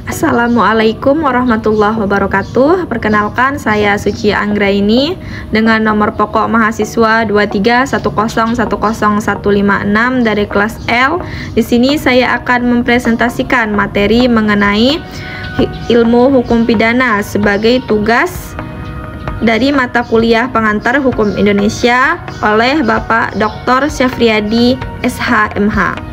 Assalamualaikum warahmatullahi wabarakatuh. Perkenalkan, saya Suci Anggraini dengan nomor pokok mahasiswa 231010156 dari kelas L. Di sini saya akan mempresentasikan materi mengenai ilmu hukum pidana sebagai tugas dari mata kuliah pengantar hukum Indonesia oleh Bapak Dr. Syafriadi SHMH.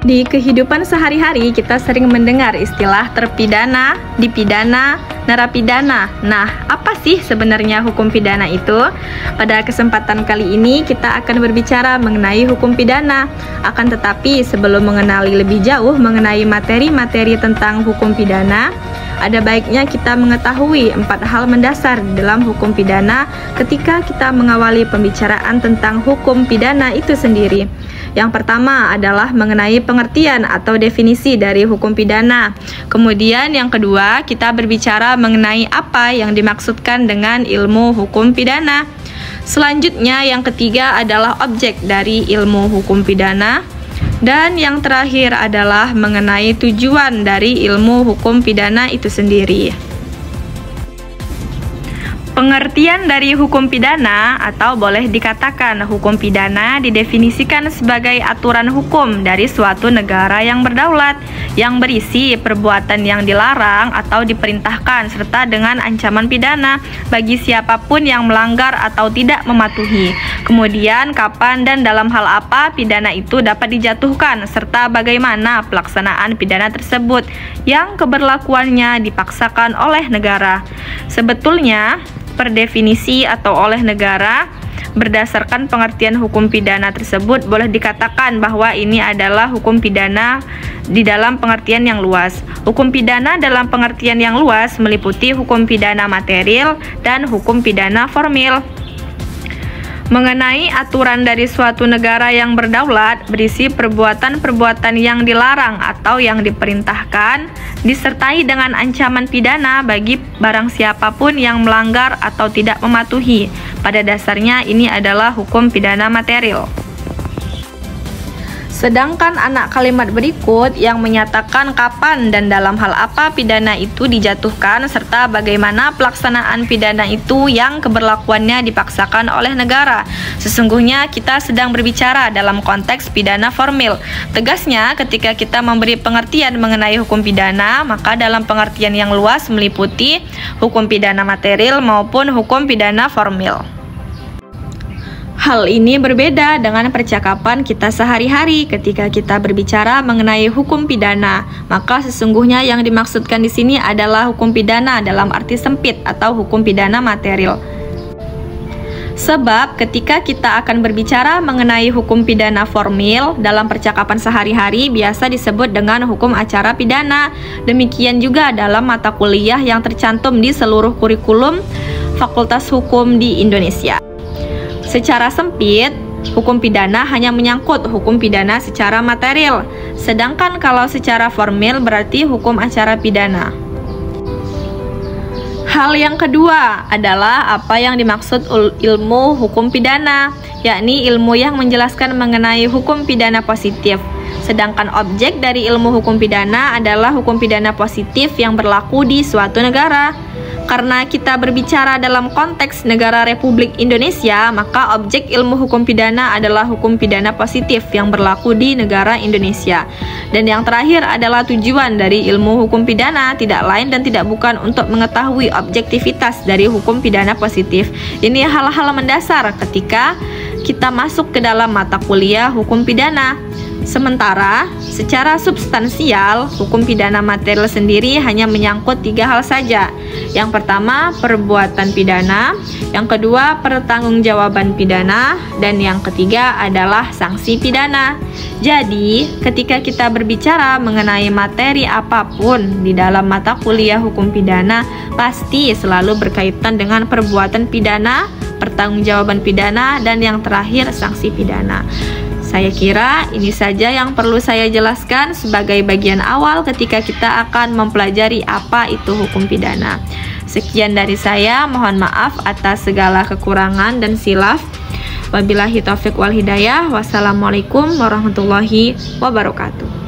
Di kehidupan sehari-hari kita sering mendengar istilah terpidana, dipidana, narapidana. Nah, apa sih sebenarnya hukum pidana itu? Pada kesempatan kali ini kita akan berbicara mengenai hukum pidana. Akan tetapi sebelum mengenali lebih jauh mengenai materi-materi tentang hukum pidana, ada baiknya kita mengetahui 4 hal mendasar dalam hukum pidana ketika kita mengawali pembicaraan tentang hukum pidana itu sendiri. Yang pertama adalah mengenai pengertian atau definisi dari hukum pidana. Kemudian yang kedua, kita berbicara mengenai apa yang dimaksudkan dengan ilmu hukum pidana. Selanjutnya yang ketiga adalah objek dari ilmu hukum pidana. Dan yang terakhir adalah mengenai tujuan dari ilmu hukum pidana itu sendiri. Pengertian dari hukum pidana atau boleh dikatakan hukum pidana didefinisikan sebagai aturan hukum dari suatu negara yang berdaulat yang berisi perbuatan yang dilarang atau diperintahkan serta dengan ancaman pidana bagi siapapun yang melanggar atau tidak mematuhi. Kemudian kapan dan dalam hal apa pidana itu dapat dijatuhkan serta bagaimana pelaksanaan pidana tersebut yang keberlakuannya dipaksakan oleh negara. Sebetulnya per definisi atau oleh negara, berdasarkan pengertian hukum pidana tersebut boleh dikatakan bahwa ini adalah hukum pidana di dalam pengertian yang luas. Hukum pidana dalam pengertian yang luas meliputi hukum pidana material dan hukum pidana formil. Mengenai aturan dari suatu negara yang berdaulat berisi perbuatan-perbuatan yang dilarang atau yang diperintahkan disertai dengan ancaman pidana bagi barang siapapun yang melanggar atau tidak mematuhi. Pada dasarnya ini adalah hukum pidana material. Sedangkan anak kalimat berikut yang menyatakan kapan dan dalam hal apa pidana itu dijatuhkan serta bagaimana pelaksanaan pidana itu yang keberlakuannya dipaksakan oleh negara. Sesungguhnya kita sedang berbicara dalam konteks pidana formil. Tegasnya ketika kita memberi pengertian mengenai hukum pidana, maka dalam pengertian yang luas meliputi hukum pidana material maupun hukum pidana formil. Hal ini berbeda dengan percakapan kita sehari-hari ketika kita berbicara mengenai hukum pidana. Maka sesungguhnya yang dimaksudkan di sini adalah hukum pidana dalam arti sempit atau hukum pidana material. Sebab ketika kita akan berbicara mengenai hukum pidana formil dalam percakapan sehari-hari biasa disebut dengan hukum acara pidana. Demikian juga dalam mata kuliah yang tercantum di seluruh kurikulum Fakultas Hukum di Indonesia. Secara sempit, hukum pidana hanya menyangkut hukum pidana secara material, sedangkan kalau secara formil berarti hukum acara pidana. Hal yang kedua adalah apa yang dimaksud ilmu hukum pidana, yakni ilmu yang menjelaskan mengenai hukum pidana positif. Sedangkan objek dari ilmu hukum pidana adalah hukum pidana positif yang berlaku di suatu negara. Karena kita berbicara dalam konteks negara Republik Indonesia, maka objek ilmu hukum pidana adalah hukum pidana positif yang berlaku di negara Indonesia. Dan yang terakhir adalah tujuan dari ilmu hukum pidana, tidak lain dan tidak bukan untuk mengetahui objektivitas dari hukum pidana positif. Ini hal-hal mendasar ketika kita masuk ke dalam mata kuliah hukum pidana. Sementara secara substansial hukum pidana material sendiri hanya menyangkut 3 hal saja. Yang pertama perbuatan pidana, yang kedua pertanggungjawaban pidana, dan yang ketiga adalah sanksi pidana. Jadi ketika kita berbicara mengenai materi apapun di dalam mata kuliah hukum pidana pasti selalu berkaitan dengan perbuatan pidana, pertanggungjawaban pidana, dan yang terakhir sanksi pidana. Saya kira ini saja yang perlu saya jelaskan sebagai bagian awal ketika kita akan mempelajari apa itu hukum pidana. Sekian dari saya, mohon maaf atas segala kekurangan dan silaf. Wabillahi taufiq wal hidayah. Wassalamualaikum warahmatullahi wabarakatuh.